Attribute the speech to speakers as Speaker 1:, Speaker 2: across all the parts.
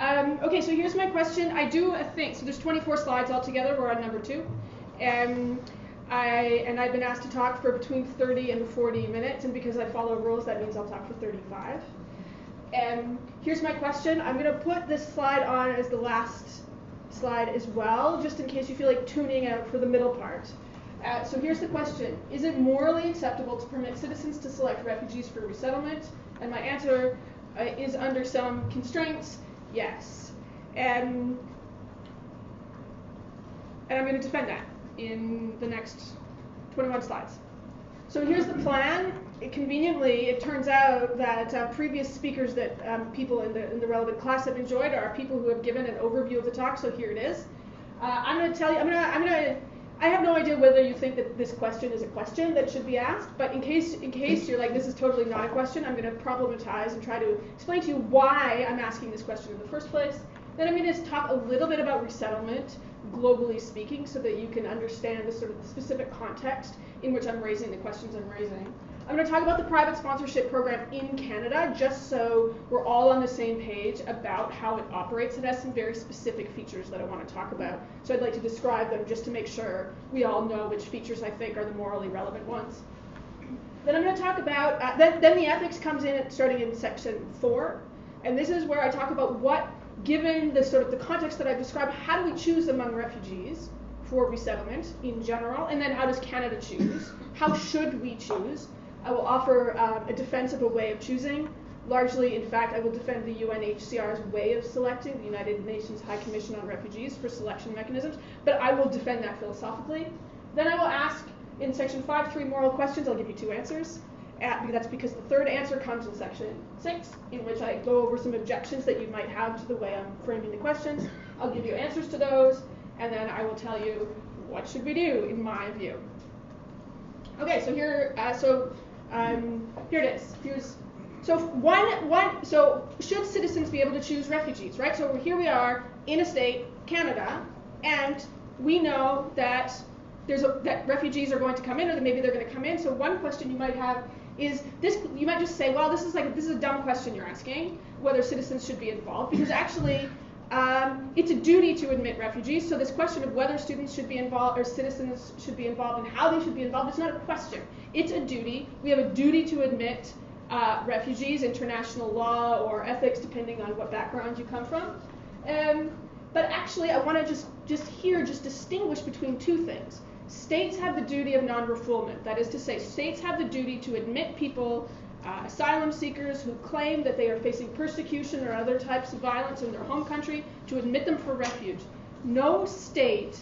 Speaker 1: Okay, so here's my question. I do a thing. So there's 24 slides altogether. We're on number 2. I've been asked to talk for between 30 and 40 minutes, and because I follow rules, that means I'll talk for 35. And here's my question. I'm going to put this slide on as the last slide as well, just in case you feel like tuning out for the middle part. So here's the question. Is it morally acceptable to permit citizens to select refugees for resettlement? And my answer is under some constraints, yes. And I'm going to defend that in the next 21 slides. So here's the plan. Conveniently, it turns out that previous speakers that people in the relevant class have enjoyed are people who have given an overview of the talk, so here it is. I'm going to tell you, I have no idea whether you think that this question is a question that should be asked, but in case you're like, this is totally not a question, I'm going to problematize and try to explain to you why I'm asking this question in the first place. Then I'm going to talk a little bit about resettlement, globally speaking, so that you can understand the sort of specific context in which I'm raising the questions I'm raising. I'm going to talk about the private sponsorship program in Canada, just so we're all on the same page about how it operates. It has some very specific features that I want to talk about, so I'd like to describe them just to make sure we all know which features I think are the morally relevant ones. Then I'm going to talk about, then the ethics comes in starting in section 4, and this is where I talk about what, given the sort of the context that I've described, how do we choose among refugees for resettlement in general, and then how does Canada choose? How should we choose? I will offer a defense of a way of choosing. Largely, in fact, I will defend the UNHCR's way of selecting, the United Nations High Commission on Refugees for selection mechanisms, but I will defend that philosophically. Then I will ask, in section 5, 3 moral questions. I'll give you 2 answers. That's because the third answer comes in section 6, in which I go over some objections that you might have to the way I'm framing the questions. I'll give you answers to those, and then I will tell you what should we do, in my view. Okay, so here it is. So should citizens be able to choose refugees, right? So here we are in a state, Canada, and we know that that refugees are going to come in, or that maybe they're going to come in. So one question you might have is this. You might just say, well, this is a dumb question you're asking, whether citizens should be involved, because actually it's a duty to admit refugees. So this question of whether students should be involved or citizens should be involved and how they should be involved, it's not a question. It's a duty. We have a duty to admit refugees, international law or ethics, depending on what background you come from. But actually, I want to just distinguish between 2 things. States have the duty of non-refoulement. That is to say, states have the duty to admit people, asylum seekers who claim that they are facing persecution or other types of violence in their home country, to admit them for refuge. No state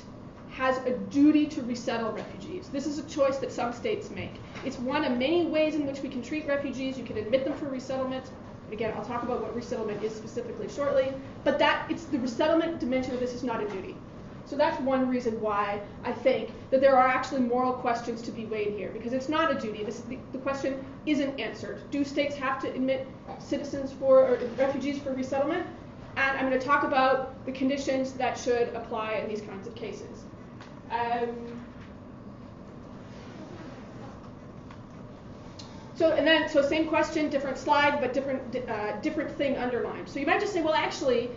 Speaker 1: has a duty to resettle refugees. This is a choice that some states make. It's one of many ways in which we can treat refugees. You can admit them for resettlement. Again, I'll talk about what resettlement is specifically shortly. But it's the resettlement dimension of this is not a duty. So that's one reason why I think that there are actually moral questions to be weighed here, because it's not a duty. The question isn't answered. Do states have to admit refugees for resettlement? And I'm going to talk about the conditions that should apply in these kinds of cases. So same question, different slide, but different thing underlined. So you might just say, well, actually,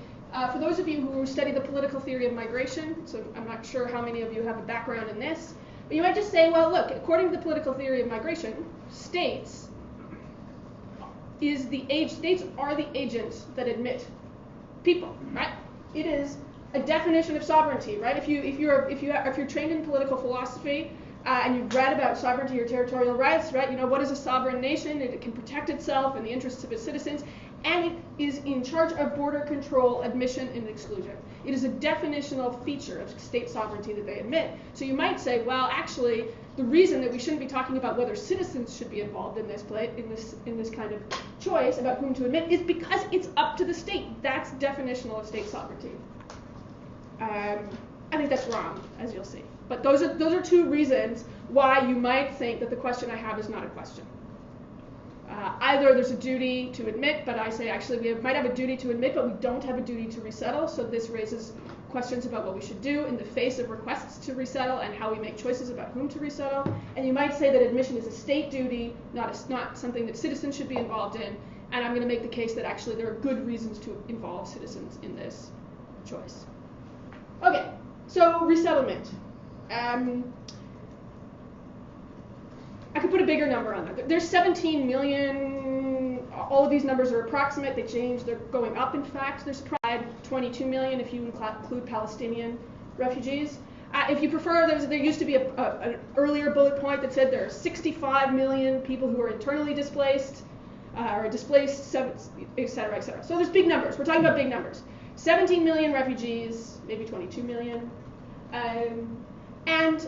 Speaker 1: for those of you who study the political theory of migration, so I'm not sure how many of you have a background in this, but you might just say, well, look, according to the political theory of migration, states are the agents that admit people, right? It is a definition of sovereignty, right? If you're trained in political philosophy and you've read about sovereignty or territorial rights, right? You know, what is a sovereign nation? It can protect itself and the interests of its citizens, and it is in charge of border control, admission, and exclusion. It is a definitional feature of state sovereignty that they admit. So you might say, well, actually, the reason that we shouldn't be talking about whether citizens should be involved in this kind of choice about whom to admit is because it's up to the state. That's definitional of state sovereignty. I think that's wrong, as you'll see. But those are 2 reasons why you might think that the question I have is not a question. Either there's a duty to admit, but I say actually we might have a duty to admit, but we don't have a duty to resettle. So this raises questions about what we should do in the face of requests to resettle and how we make choices about whom to resettle. And you might say that admission is a state duty, not something that citizens should be involved in. And I'm going to make the case that actually there are good reasons to involve citizens in this choice. Okay, so resettlement. I could put a bigger number on that. There's 17 million, all of these numbers are approximate, they change, they're going up in fact. There's probably 22 million if you include Palestinian refugees. If you prefer, there used to be an earlier bullet point that said there are 65 million people who are internally displaced, or displaced, et cetera, et cetera. So there's big numbers, we're talking about big numbers. 17 million refugees, maybe 22 million, and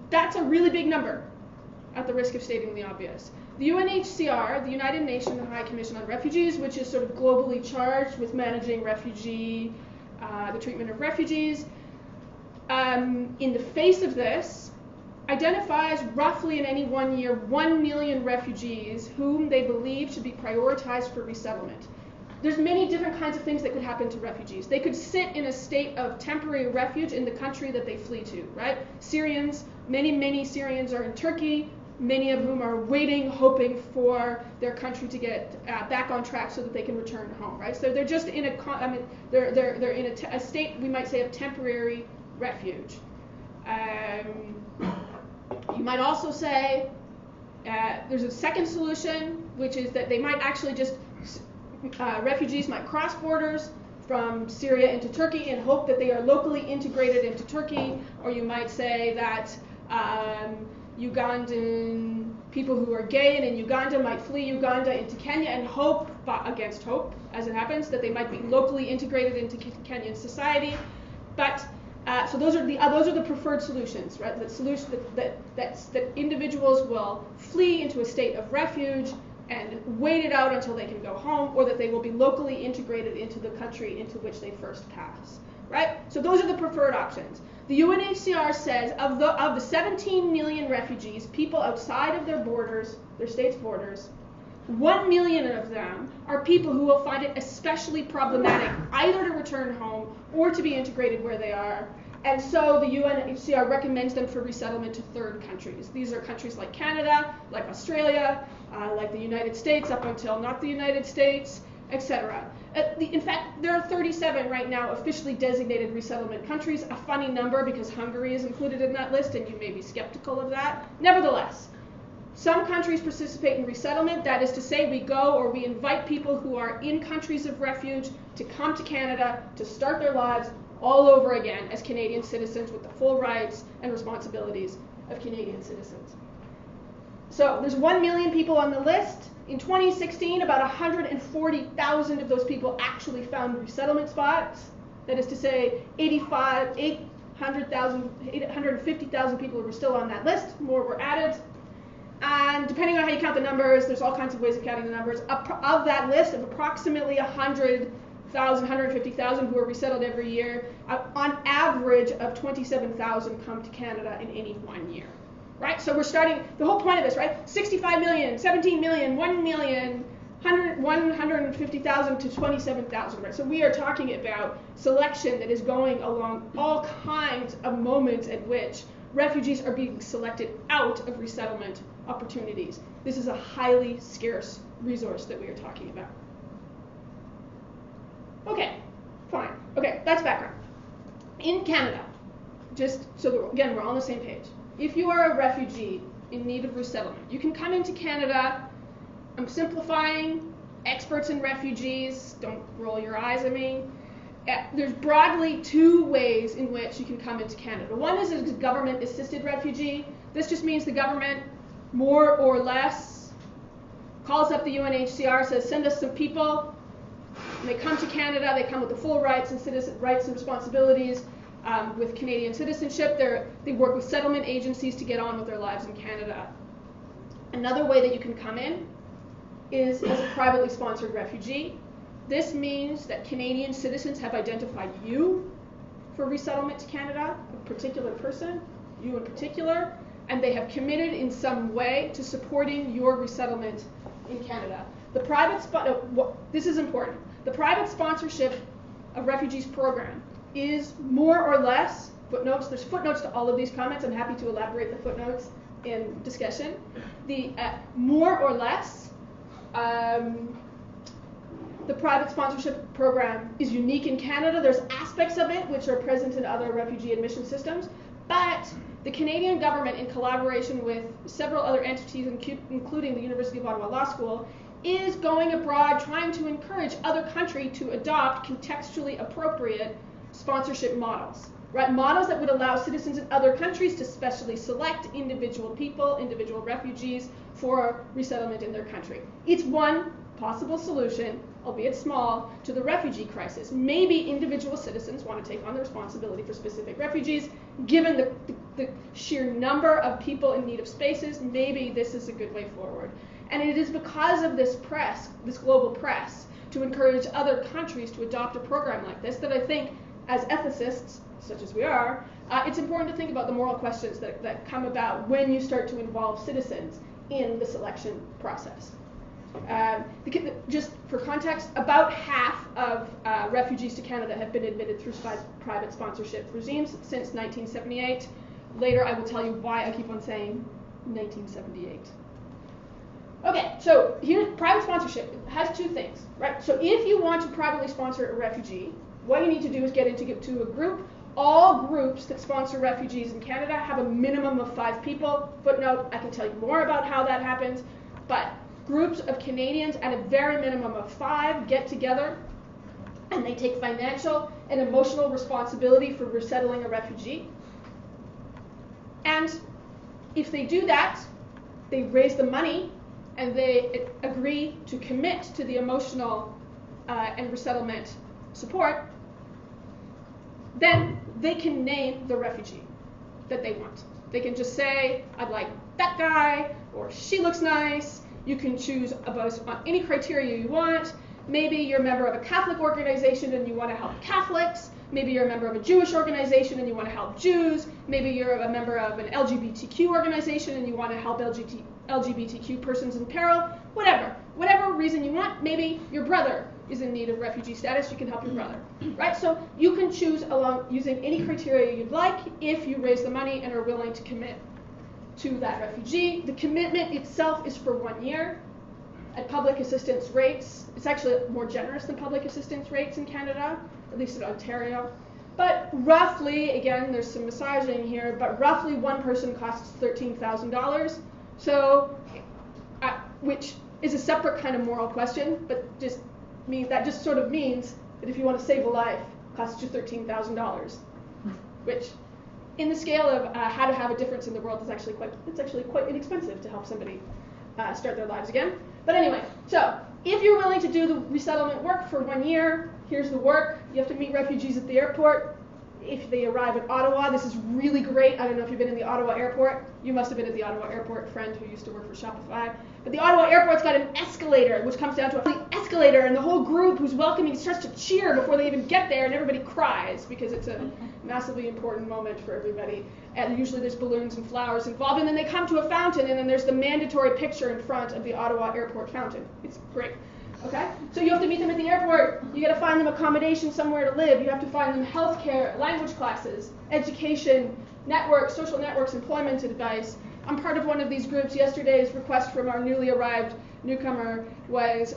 Speaker 1: that's a really big number, at the risk of stating the obvious. The UNHCR, the United Nations High Commission on Refugees, which is sort of globally charged with managing the treatment of refugees, in the face of this, identifies roughly in any 1 year 1 million refugees whom they believe should be prioritized for resettlement. There's many different kinds of things that could happen to refugees. They could sit in a state of temporary refuge in the country that they flee to, right? Syrians, many Syrians are in Turkey, many of whom are waiting, hoping for their country to get back on track so that they can return home, right? So they're just in they're in a state, we might say, of temporary refuge. You might also say there's a second solution, which is that they might actually just refugees might cross borders from Syria into Turkey and hope that they are locally integrated into Turkey, or you might say that Ugandan people who are gay and in Uganda might flee Uganda into Kenya and hope, against hope, as it happens, that they might be locally integrated into Kenyan society. But so those are the preferred solutions, right? The solution that individuals will flee into a state of refuge and wait it out until they can go home, or that they will be locally integrated into the country into which they first pass, right? So those are the preferred options. The UNHCR says of the 17 million refugees, people outside of their borders, their state's borders, 1 million of them are people who will find it especially problematic either to return home or to be integrated where they are. And so the UNHCR recommends them for resettlement to third countries. These are countries like Canada, like Australia, like the United States up until not the United States, etc. In fact, there are 37 right now officially designated resettlement countries, a funny number because Hungary is included in that list and you may be skeptical of that. Nevertheless, some countries participate in resettlement, that is to say we go or we invite people who are in countries of refuge to come to Canada to start their lives all over again as Canadian citizens with the full rights and responsibilities of Canadian citizens. So there's 1 million people on the list. In 2016, about 140,000 of those people actually found resettlement spots. That is to say, 850,000 people were still on that list. More were added. And depending on how you count the numbers, there's all kinds of ways of counting the numbers. Of that list of approximately 150,000 who are resettled every year, on average of 27,000 come to Canada in any 1 year. Right? So we're starting, the whole point of this, right? 65 million, 17 million, 1 million, 150,000 to 27,000, right? So we are talking about selection that is going along all kinds of moments at which refugees are being selected out of resettlement opportunities. This is a highly scarce resource that we are talking about. Okay, fine. Okay, that's background. In Canada, just so that, again, we're on the same page. If you are a refugee in need of resettlement, you can come into Canada. I'm simplifying. Experts in refugees, don't roll your eyes at me. There's broadly two ways in which you can come into Canada. One is a government-assisted refugee. This just means the government, more or less, calls up the UNHCR, says, send us some people. And they come to Canada, they come with the full rights and responsibilities with Canadian citizenship. They work with settlement agencies to get on with their lives in Canada. Another way that you can come in is as a privately sponsored refugee. This means that Canadian citizens have identified you for resettlement to Canada, a particular person, you in particular, and they have committed in some way to supporting your resettlement in Canada. The private this is important. The private sponsorship of refugees program is more or less footnotes. There's footnotes to all of these comments. I'm happy to elaborate the footnotes in discussion. The more or less the private sponsorship program is unique in Canada. There's aspects of it which are present in other refugee admission systems, but the Canadian government, in collaboration with several other entities, including the University of Ottawa Law School, is going abroad trying to encourage other countries to adopt contextually appropriate sponsorship models, right? Models that would allow citizens in other countries to specially select individual people, individual refugees, for resettlement in their country. It's one possible solution, albeit small, to the refugee crisis. Maybe individual citizens want to take on the responsibility for specific refugees. Given the sheer number of people in need of spaces, maybe this is a good way forward. And it is because of this press, this global press, to encourage other countries to adopt a program like this, that I think, as ethicists, such as we are, it's important to think about the moral questions that come about when you start to involve citizens in the selection process. Just for context, about half of refugees to Canada have been admitted through private sponsorship regimes since 1978. Later I will tell you why I keep on saying 1978. Okay, so here, private sponsorship has two things, right? So if you want to privately sponsor a refugee, what you need to do is get into a group. All groups that sponsor refugees in Canada have a minimum of 5 people. Footnote, I can tell you more about how that happens, but groups of Canadians at a very minimum of 5 get together and they take financial and emotional responsibility for resettling a refugee. And if they do that, they raise the money and they agree to commit to the emotional and resettlement support, then they can name the refugee that they want. They can just say, I'd like that guy, or she looks nice. You can choose on any criteria you want. Maybe you're a member of a Catholic organization and you want to help Catholics. Maybe you're a member of a Jewish organization and you want to help Jews. Maybe you're a member of an LGBTQ organization and you want to help LGBTQ persons in peril. Whatever reason you want. Maybe your brother is in need of refugee status, you can help your brother, right? So you can choose along using any criteria you'd like if you raise the money and are willing to commit to that refugee. The commitment itself is for 1 year. At public assistance rates, it's actually more generous than public assistance rates in Canada, at least in Ontario. But roughly, again, there's some massaging here, but roughly one person costs $13,000. So, which is a separate kind of moral question, but that just sort of means that if you want to save a life, it costs you $13,000, which, in the scale of how to have a difference in the world, is actually quite inexpensive to help somebody start their lives again. But anyway, so if you're willing to do the resettlement work for 1 year, here's the work. You have to meet refugees at the airport. If they arrive at Ottawa, this is really great. I don't know if you've been in the Ottawa airport. You must have been at the Ottawa airport, friend who used to work for Shopify. But the Ottawa airport's got an escalator, which comes down to a escalator, and the whole group who's welcoming starts to cheer before they even get there, and everybody cries because it's a massively important moment for everybody. And usually there's balloons and flowers involved, and then they come to a fountain, and then there's the mandatory picture in front of the Ottawa airport fountain. It's great. Okay? So you have to meet them at the airport. You got to find them accommodation somewhere to live. You have to find them healthcare, language classes, education, networks, social networks, employment advice. I'm part of one of these groups. Yesterday's request from our newly arrived newcomer was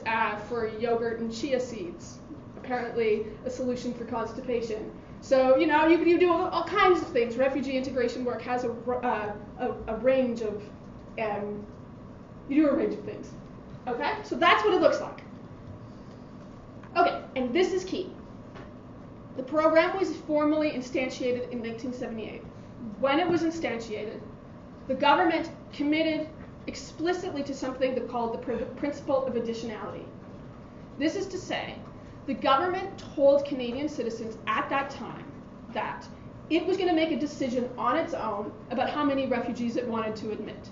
Speaker 1: for yogurt and chia seeds, apparently a solution for constipation. So, you know, you do all kinds of things. Refugee integration work has a range of, you do a range of things. Okay? So that's what it looks like. Okay, and this is key. The program was formally instantiated in 1978. When it was instantiated, the government committed explicitly to something called the principle of additionality. This is to say, the government told Canadian citizens at that time that it was going to make a decision on its own about how many refugees it wanted to admit.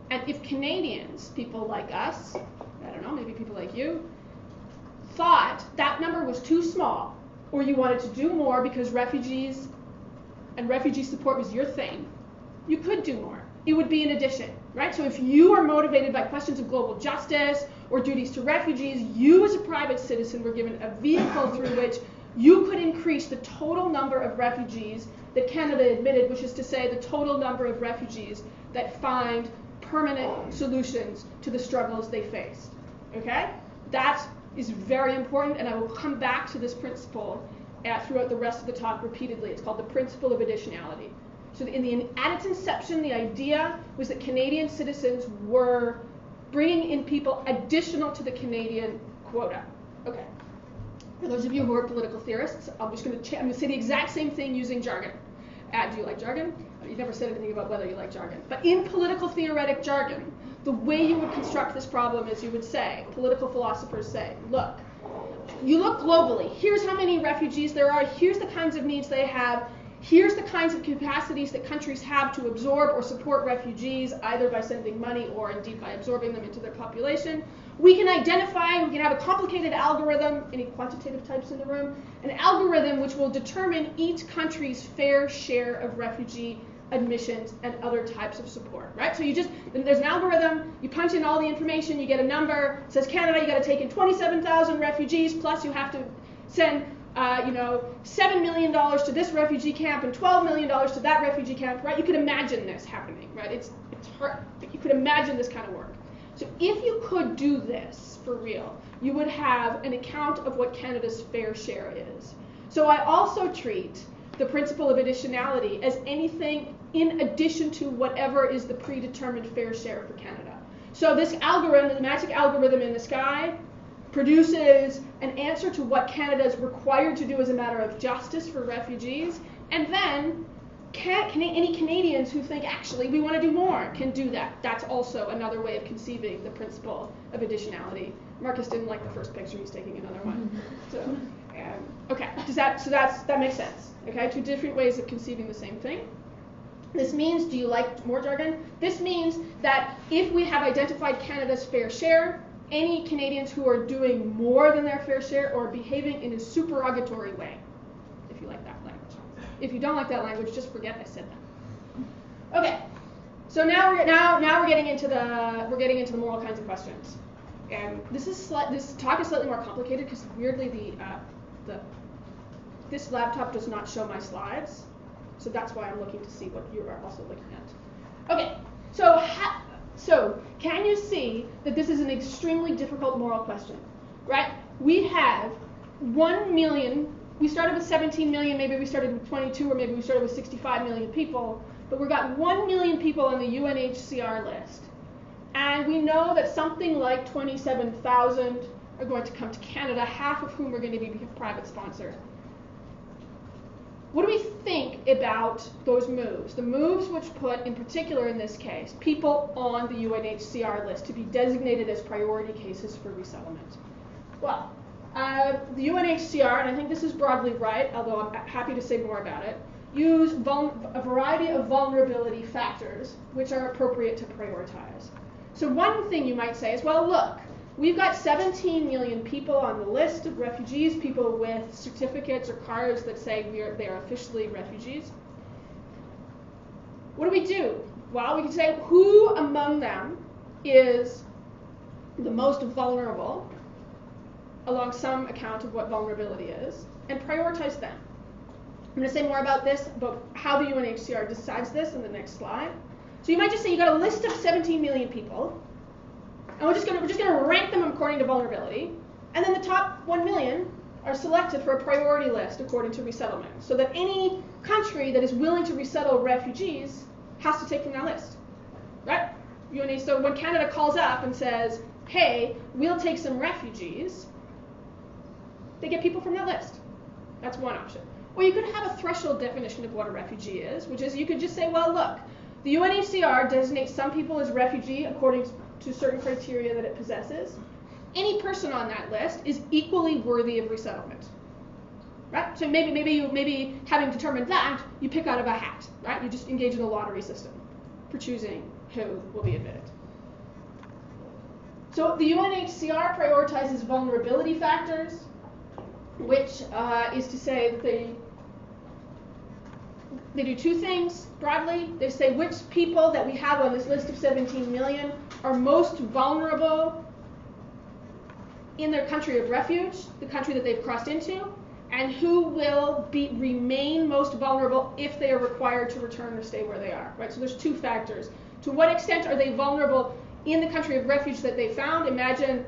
Speaker 1: And if Canadians, people like us, I don't know, maybe people like you, thought that number was too small, or you wanted to do more because refugees and refugee support was your thing, you could do more. It would be an addition, right? So if you are motivated by questions of global justice or duties to refugees, you as a private citizen were given a vehicle through which you could increase the total number of refugees that Canada admitted, which is to say the total number of refugees that find permanent solutions to the struggles they faced. Okay? That is very important, and I will come back to this principle throughout the rest of the talk repeatedly. It's called the principle of additionality. So at its inception, the idea was that Canadian citizens were bringing in people additional to the Canadian quota. Okay. For those of you who are political theorists, I'm going to say the exact same thing using jargon. Do you like jargon? You've never said anything about whether you like jargon. But in political theoretic jargon, the way you would construct this problem is you would say, political philosophers say, look, you look globally. Here's how many refugees there are. Here's the kinds of needs they have. Here's the kinds of capacities that countries have to absorb or support refugees, either by sending money or indeed by absorbing them into their population. We can identify, we can have a complicated algorithm, any quantitative types in the room, an algorithm which will determine each country's fair share of refugee admissions and other types of support, right? So there's an algorithm, you punch in all the information, you get a number, it says Canada, you got to take in 27,000 refugees, plus you have to send $7 million to this refugee camp and $12 million to that refugee camp, right? You could imagine this happening, right? It's hard, but you could imagine this kind of work. So if you could do this for real, you would have an account of what Canada's fair share is. So I also treat the principle of additionality as anything in addition to whatever is the predetermined fair share for Canada. So this algorithm, the magic algorithm in the sky, produces an answer to what Canada is required to do as a matter of justice for refugees, and then any Canadians who think, actually, we want to do more, can do that. That's also another way of conceiving the principle of additionality. Marcus didn't like the first picture, he's taking another one. So, okay, that makes sense. Okay, two different ways of conceiving the same thing. This means, do you like more jargon? This means that if we have identified Canada's fair share, any Canadians who are doing more than their fair share are behaving in a supererogatory way, if you like that language. If you don't like that language, just forget I said that. Okay, so now we're getting into the moral kinds of questions, and this talk is slightly more complicated because weirdly this laptop does not show my slides, so that's why I'm looking to see what you are also looking at. Okay, so can you see that this is an extremely difficult moral question, right? We have 1 million. We started with 17 million, maybe we started with 22, or maybe we started with 65 million people, but we've got 1 million people on the UNHCR list. And we know that something like 27,000 are going to come to Canada, half of whom are going to be private sponsored. What do we think about those moves? The moves which put, in particular in this case, people on the UNHCR list to be designated as priority cases for resettlement. Well, the UNHCR, and I think this is broadly right, although I'm happy to say more about it, use a variety of vulnerability factors which are appropriate to prioritize. So one thing you might say is, well, look, we've got 17 million people on the list of refugees, people with certificates or cards that say they are officially refugees. What do we do? Well, we can say who among them is the most vulnerable along some account of what vulnerability is, and prioritize them. I'm going to say more about this, about how the UNHCR decides this in the next slide. So you might just say you've got a list of 17 million people, and we're just going to rank them according to vulnerability, and then the top 1 million are selected for a priority list according to resettlement, so that any country that is willing to resettle refugees has to take from that list, right? So when Canada calls up and says, hey, we'll take some refugees, they get people from that list. That's one option. Or you could have a threshold definition of what a refugee is, which is you could just say, well, look, the UNHCR designates some people as refugee according to certain criteria that it possesses. Any person on that list is equally worthy of resettlement, right? So maybe having determined that, you pick out of a hat, right? You just engage in a lottery system for choosing who will be admitted. So the UNHCR prioritizes vulnerability factors, which is to say that they do two things broadly. They say which people that we have on this list of 17 million are most vulnerable in their country of refuge, the country that they've crossed into, and who will remain most vulnerable if they are required to return or stay where they are, right? So there's two factors. To what extent are they vulnerable in the country of refuge that they found? Imagine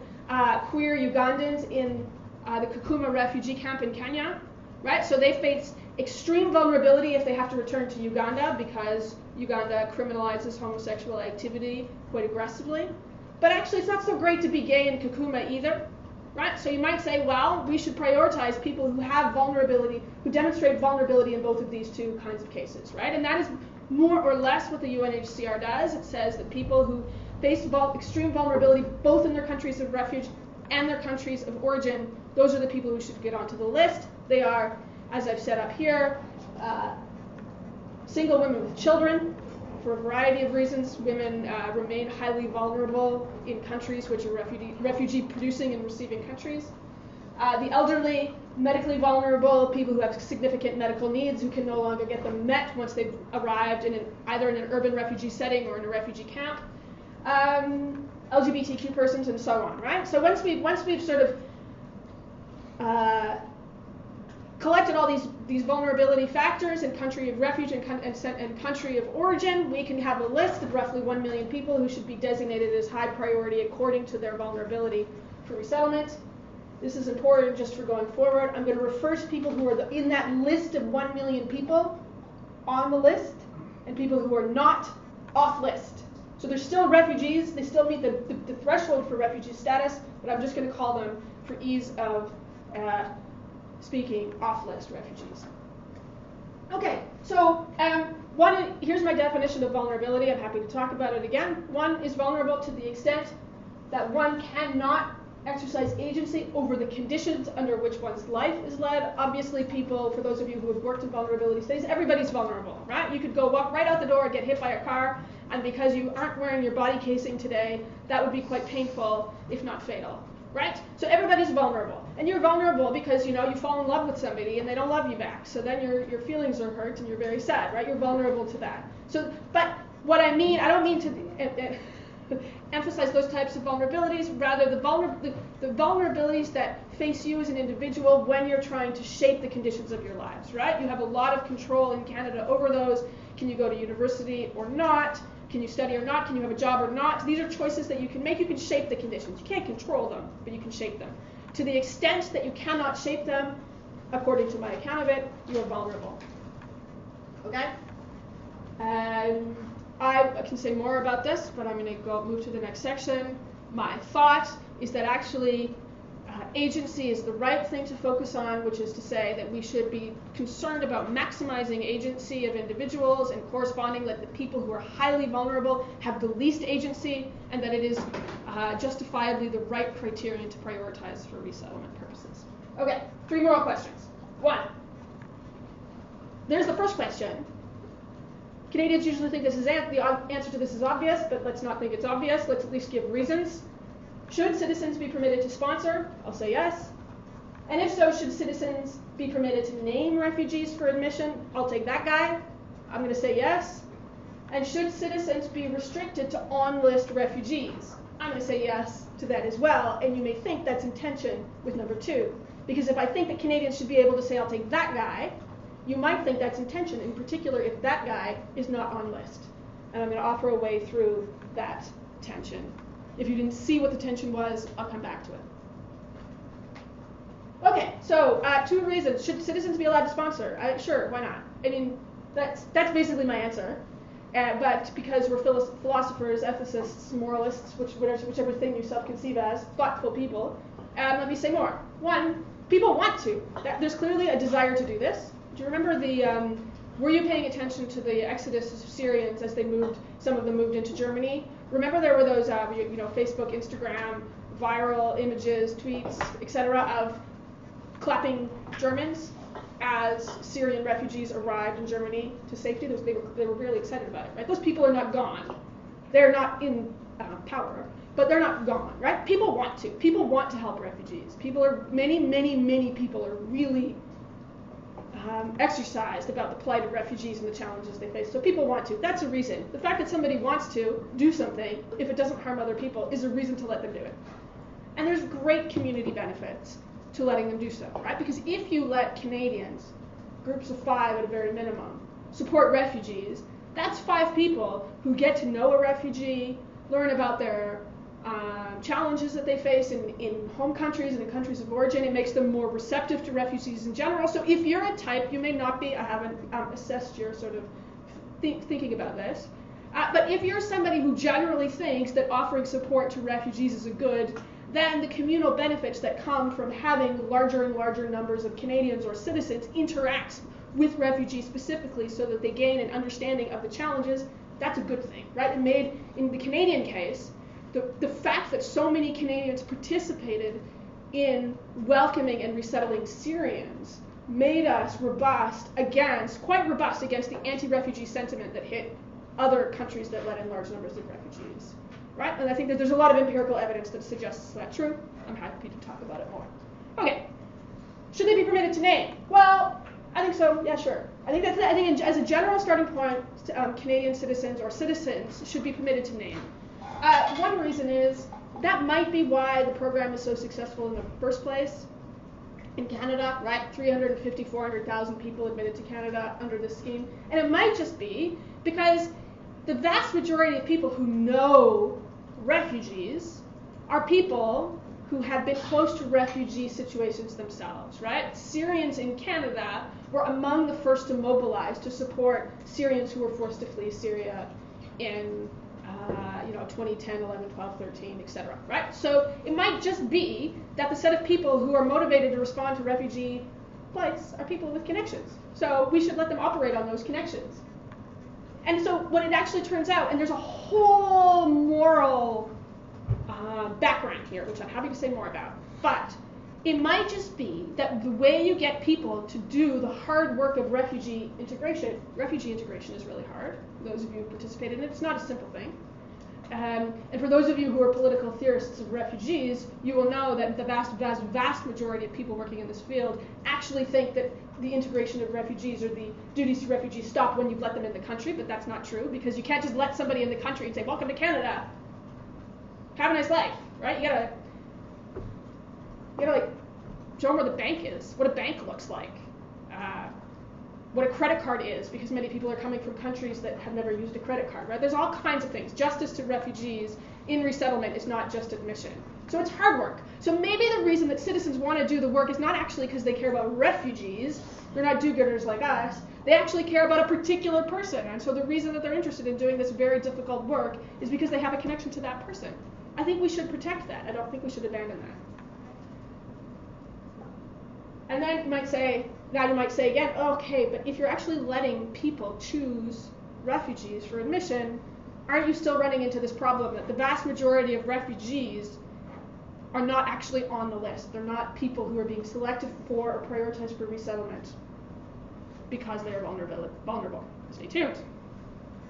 Speaker 1: queer Ugandans in the Kakuma refugee camp in Kenya, right? So they face extreme vulnerability if they have to return to Uganda because Uganda criminalizes homosexual activity quite aggressively. But actually, it's not so great to be gay in Kakuma either, right? So you might say, well, we should prioritize people who have vulnerability, who demonstrate vulnerability in both of these two kinds of cases, right? And that is more or less what the UNHCR does. It says that people who face extreme vulnerability both in their countries of refuge and their countries of origin, those are the people who should get onto the list. They are, as I've set up here, single women with children. For a variety of reasons, women remain highly vulnerable in countries which are refugee-producing and receiving countries. The elderly, medically vulnerable, people who have significant medical needs who can no longer get them met once they've arrived in either in an urban refugee setting or in a refugee camp. LGBTQ persons and so on, right? So once we've sort of collected all these vulnerability factors in country of refuge and country of origin, we can have a list of roughly 1 million people who should be designated as high priority according to their vulnerability for resettlement. This is important just for going forward. I'm going to refer to people who are in that list of 1 million people on the list and people who are not off list. So they're still refugees, they still meet the threshold for refugee status, but I'm just going to call them, for ease of speaking, off-list refugees. Okay, so here's my definition of vulnerability. I'm happy to talk about it again. One is vulnerable to the extent that one cannot exercise agency over the conditions under which one's life is led. Obviously, people, for those of you who have worked in vulnerability studies, everybody's vulnerable, right? You could go walk right out the door and get hit by a car, and because you aren't wearing your body casing today, that would be quite painful, if not fatal, right? So everybody's vulnerable. And you're vulnerable because, you fall in love with somebody and they don't love you back. So then your feelings are hurt and you're very sad, right? You're vulnerable to that. So, but what I mean, I don't mean to emphasize those types of vulnerabilities, rather the vulnerabilities that face you as an individual when you're trying to shape the conditions of your lives, right? You have a lot of control in Canada over those. Can you go to university or not? Can you study or not? Can you have a job or not? These are choices that you can make. You can shape the conditions. You can't control them, but you can shape them. To the extent that you cannot shape them, according to my account of it, you are vulnerable. Okay? I can say more about this, but I'm going to move to the next section. My thought is that actually agency is the right thing to focus on, which is to say that we should be concerned about maximizing agency of individuals and corresponding that the people who are highly vulnerable have the least agency, and that it is justifiably the right criterion to prioritize for resettlement purposes. Okay, 3 more questions. 1. There's the first question. Canadians usually think the answer to this is obvious, but let's not think it's obvious. Let's at least give reasons. Should citizens be permitted to sponsor? I'll say yes. And if so, should citizens be permitted to name refugees for admission? I'll take that guy. I'm going to say yes. And should citizens be restricted to on-list refugees? I'm going to say yes to that as well. And you may think that's in tension with number 2. Because if I think that Canadians should be able to say, I'll take that guy, you might think that's in tension, in particular if that guy is not on list. And I'm going to offer a way through that tension. If you didn't see what the tension was, I'll come back to it. Okay, so 2 reasons. Should citizens be allowed to sponsor? Sure, why not? I mean, that's basically my answer. But because we're philosophers, ethicists, moralists, whichever thing you self-conceive as, thoughtful people, let me say more. 1, people want to. There's clearly a desire to do this. Do you remember were you paying attention to the exodus of Syrians as they moved, some of them moved into Germany? Remember there were those, Facebook, Instagram, viral images, tweets, etc. of clapping Germans as Syrian refugees arrived in Germany to safety? They were really excited about it, right? Those people are not gone. They're not in power, but they're not gone, right? People want to. People want to help refugees. Many people are really exercised about the plight of refugees and the challenges they face. So people want to. That's a reason. The fact that somebody wants to do something, if it doesn't harm other people, is a reason to let them do it. And there's great community benefits to letting them do so, right? Because if you let Canadians, groups of 5 at a very minimum, support refugees, that's 5 people who get to know a refugee, learn about their challenges that they face in home countries and in countries of origin. It makes them more receptive to refugees in general. So if you're a type, you may not be, I haven't assessed your sort of thinking about this, but if you're somebody who generally thinks that offering support to refugees is a good, then the communal benefits that come from having larger and larger numbers of Canadians or citizens interact with refugees specifically so that they gain an understanding of the challenges, that's a good thing, right? It made, in the Canadian case, the fact that so many Canadians participated in welcoming and resettling Syrians made us quite robust against the anti-refugee sentiment that hit other countries that let in large numbers of refugees, right? And I think that there's a lot of empirical evidence that suggests that's true. I'm happy to talk about it more. Okay, should they be permitted to name? Well, I think so, yeah, sure. I think as a general starting point, Canadian citizens or citizens should be permitted to name. One reason is that might be why the program is so successful in the first place. In Canada, right, 350, 400,000 people admitted to Canada under this scheme. And it might just be because the vast majority of people who know refugees are people who have been close to refugee situations themselves, right? Syrians in Canada were among the first to mobilize to support Syrians who were forced to flee Syria in 2010, 11, 12, 13, etc. Right? So it might just be that the set of people who are motivated to respond to refugee flights are people with connections. So we should let them operate on those connections. And so what it actually turns out, and there's a whole moral background here, which I'm happy to say more about, but it might just be that the way you get people to do the hard work of refugee integration is really hard. For those of you who participated in it, it's not a simple thing. And for those of you who are political theorists of refugees, you will know that the vast, vast, vast majority of people working in this field actually think that the integration of refugees or the duties to refugees stop when you've let them in the country, but that's not true, because you can't just let somebody in the country and say, welcome to Canada, have a nice life, right? You gotta like show them where the bank is, what a bank looks like, what a credit card is, because many people are coming from countries that have never used a credit card, right? There's all kinds of things. Justice to refugees in resettlement is not just admission. So it's hard work. So maybe the reason that citizens want to do the work is not actually because they care about refugees. They're not do-gooders like us. They actually care about a particular person. And so the reason that they're interested in doing this very difficult work is because they have a connection to that person. I think we should protect that. I don't think we should abandon that. And then you might say again, okay, but if you're actually letting people choose refugees for admission, aren't you still running into this problem that the vast majority of refugees are not actually on the list? They're not people who are being selected for or prioritized for resettlement because they are vulnerable. Stay tuned.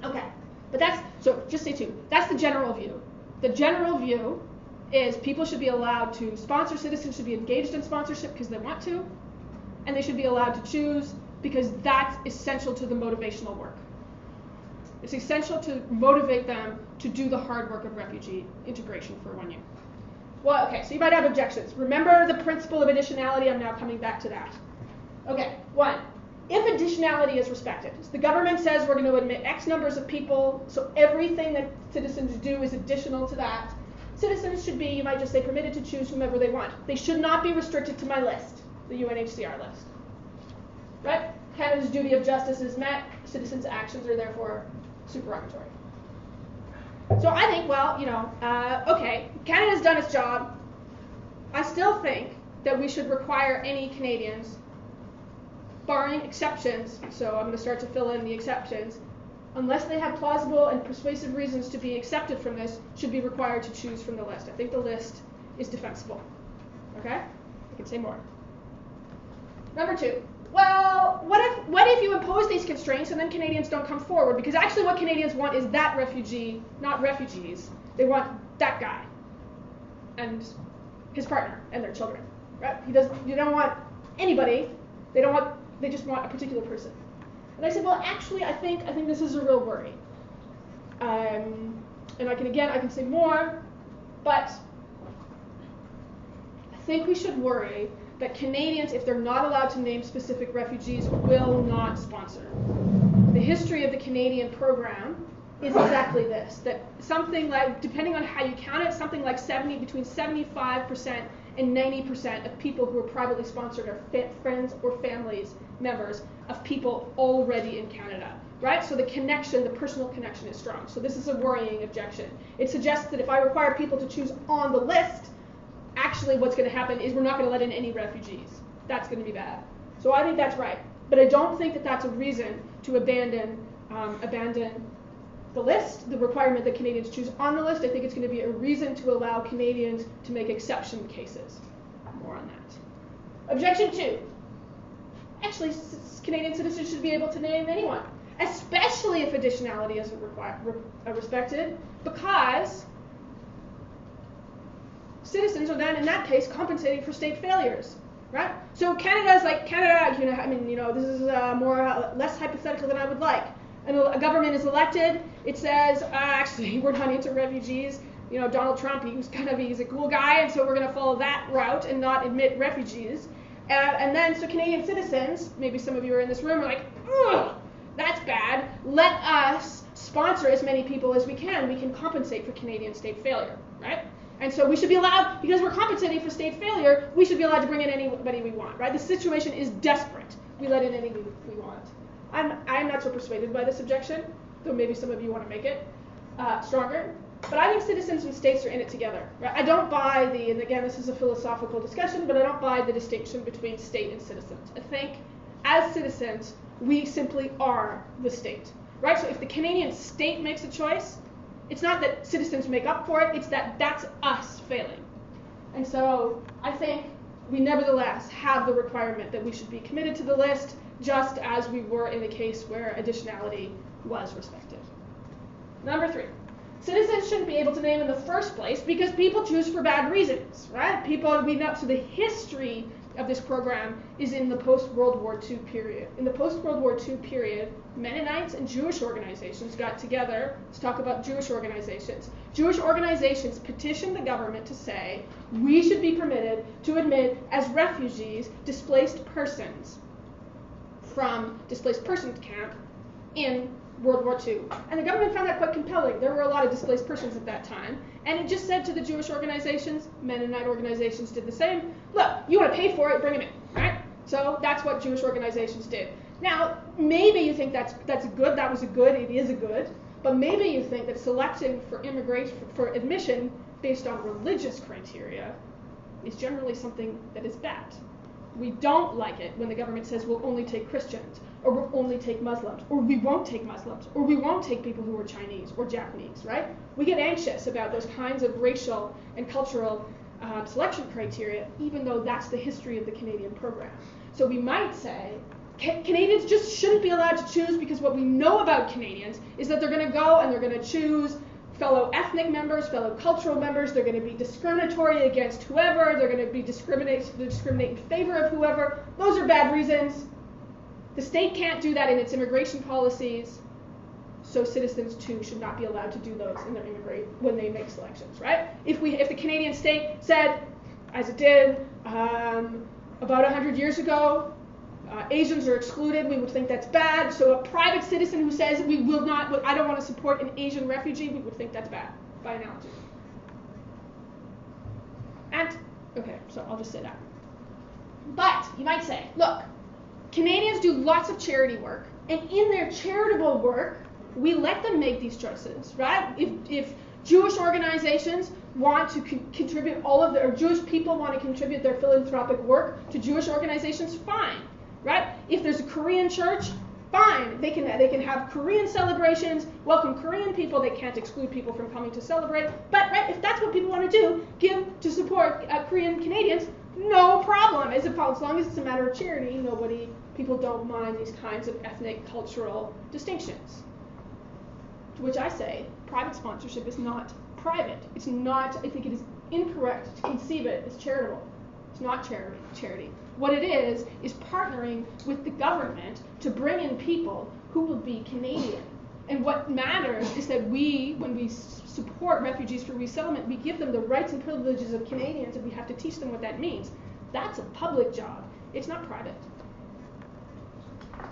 Speaker 1: Okay, but just stay tuned. That's the general view. The general view is people should be allowed to sponsor, citizens should be engaged in sponsorship because they want to, and they should be allowed to choose because that's essential to the motivational work. It's essential to motivate them to do the hard work of refugee integration for 1 year. Well, okay, so you might have objections. Remember the principle of additionality? I'm now coming back to that. Okay, 1, if additionality is respected, so the government says we're going to admit X numbers of people, so everything that citizens do is additional to that. Citizens should be, you might just say, permitted to choose whomever they want. They should not be restricted to my list, the UNHCR list. Right? Canada's duty of justice is met. Citizens' actions are therefore supererogatory. So I think, well, okay, Canada's done its job. I still think that we should require any Canadians, barring exceptions, so I'm going to start to fill in the exceptions, unless they have plausible and persuasive reasons to be accepted from this, should be required to choose from the list. I think the list is defensible. Okay? I can say more. Number 2. Well, what if you impose these constraints and then Canadians don't come forward? Because actually what Canadians want is that refugee, not refugees. They want that guy and his partner and their children. Right? You don't want anybody. They just want a particular person. And I said, well, actually, I think this is a real worry. And I can say more, but I think we should worry that Canadians, if they're not allowed to name specific refugees, will not sponsor. The history of the Canadian program is exactly this, that something like, depending on how you count it, something like between 75% and 90% of people who are privately sponsored are friends or families members of people already in Canada, right? So the connection, the personal connection is strong. So this is a worrying objection. It suggests that if I require people to choose on the list, actually what's going to happen is we're not going to let in any refugees. That's going to be bad. So I think that's right. But I don't think that that's a reason to abandon the list, the requirement that Canadians choose on the list. I think it's going to be a reason to allow Canadians to make exception cases. More on that. Objection 2. Actually, Canadian citizens should be able to name anyone, especially if additionality isn't respected, because citizens are then, in that case, compensating for state failures, right? So Canada, this is less hypothetical than I would like. And a government is elected, it says, actually, we're not into refugees. Donald Trump, he's a cool guy, and so we're going to follow that route and not admit refugees. And then, so Canadian citizens, maybe some of you are in this room, are like, ugh, that's bad. Let us sponsor as many people as we can. We can compensate for Canadian state failure, right? And so we should be allowed, because we're compensating for state failure, we should be allowed to bring in anybody we want, right? The situation is desperate. We let in anybody we want. I'm not so persuaded by this objection, though maybe some of you want to make it stronger. But I think citizens and states are in it together. Right? I don't buy and again, this is a philosophical discussion, but I don't buy the distinction between state and citizens. I think as citizens, we simply are the state. Right? So if the Canadian state makes a choice, it's not that citizens make up for it, it's that that's us failing. And so I think we nevertheless have the requirement that we should be committed to the list, just as we were in the case where additionality was respected. Number 3. Citizens shouldn't be able to name in the first place because people choose for bad reasons, right? We know, so the history of this program is in the post-World War II period. In the post-World War II period, Mennonites and Jewish organizations got together to talk about Jewish organizations. Jewish organizations petitioned the government to say, we should be permitted to admit as refugees displaced persons from displaced persons camp in World War II. And the government found that quite compelling. There were a lot of displaced persons at that time. And it just said to the Jewish organizations, Mennonite organizations did the same, look, you want to pay for it, bring them in, right? So that's what Jewish organizations did. Now, maybe you think that's good, that was a good, it is a good, but maybe you think that selecting for immigration, for admission based on religious criteria is generally something that is bad. We don't like it when the government says we'll only take Christians, or we'll only take Muslims, or we won't take Muslims, or we won't take people who are Chinese or Japanese, right? We get anxious about those kinds of racial and cultural selection criteria, even though that's the history of the Canadian program. So we might say, Canadians just shouldn't be allowed to choose because what we know about Canadians is that they're going to go and they're going to choose fellow ethnic members, fellow cultural members. They're going to be discriminatory against whoever. They're going to be discriminate in favor of whoever. Those are bad reasons. The state can't do that in its immigration policies, so citizens too should not be allowed to do those in their when they make selections, right? If the Canadian state said, as it did about 100 years ago, Asians are excluded, we would think that's bad. So a private citizen who says we will not, I don't want to support an Asian refugee, we would think that's bad, by analogy. And, okay, so I'll just say that. But you might say, look, Canadians do lots of charity work, and in their charitable work, we let them make these choices, right? If Jewish organizations want to contribute or Jewish people want to contribute their philanthropic work to Jewish organizations, fine. Right? If there's a Korean church, fine. They can have Korean celebrations, welcome Korean people. They can't exclude people from coming to celebrate. But right, if that's what people want to do, give to support Korean Canadians, no problem. As long as it's a matter of charity, people don't mind these kinds of ethnic, cultural distinctions. To which I say, private sponsorship is not private. It's not. I think it is incorrect to conceive it as charitable. It's not charity. What it is partnering with the government to bring in people who will be Canadian. And what matters is that when we support refugees for resettlement, we give them the rights and privileges of Canadians, and we have to teach them what that means. That's a public job. It's not private.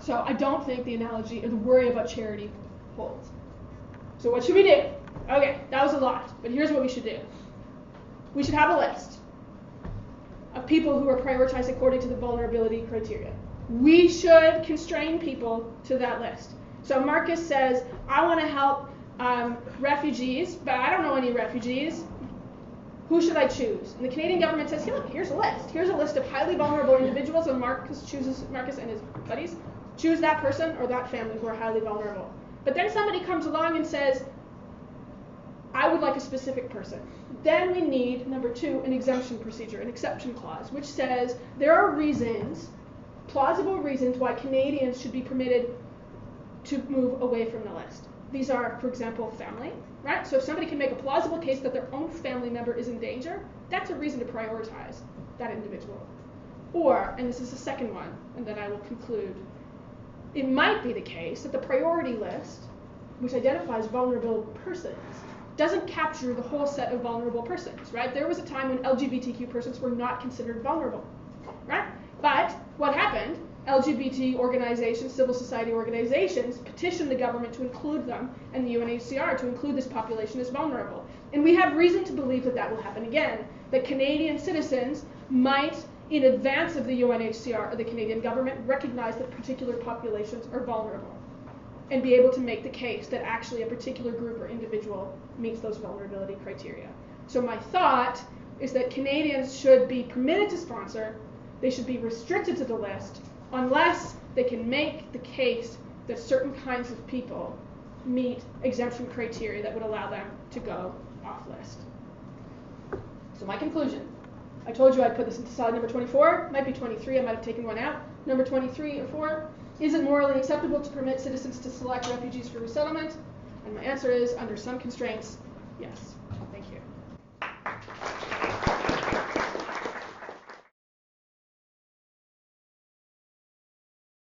Speaker 1: So I don't think the analogy or the worry about charity holds. So what should we do? Okay, that was a lot, but here's what we should do. We should have a list of people who are prioritized according to the vulnerability criteria. We should constrain people to that list. So Marcus says, I want to help refugees, but I don't know any refugees. Who should I choose? And the Canadian government says, look, here's a list. Here's a list of highly vulnerable individuals, and Marcus and his buddies choose that person or that family who are highly vulnerable. But then somebody comes along and says, I would like a specific person. Then we need, number 2, an exemption procedure, an exception clause, which says there are reasons, plausible reasons, why Canadians should be permitted to move away from the list. These are, for example, family, right? So if somebody can make a plausible case that their own family member is in danger, that's a reason to prioritize that individual. Or, and this is the second one, and then I will conclude, it might be the case that the priority list, which identifies vulnerable persons, doesn't capture the whole set of vulnerable persons, right? There was a time when LGBTQ persons were not considered vulnerable, right? But what happened? LGBT organizations, civil society organizations, petitioned the government to include them and the UNHCR to include this population as vulnerable. And we have reason to believe that that will happen again, that Canadian citizens might, in advance of the UNHCR or the Canadian government, recognize that particular populations are vulnerable and be able to make the case that actually a particular group or individual meets those vulnerability criteria. So my thought is that Canadians should be permitted to sponsor, they should be restricted to the list, unless they can make the case that certain kinds of people meet exemption criteria that would allow them to go off list. So my conclusion, I told you I'd put this into slide number 24, might be 23, I might have taken one out. Number 23 or 4, is it morally acceptable to permit citizens to select refugees for resettlement? And my answer is, under some constraints, yes.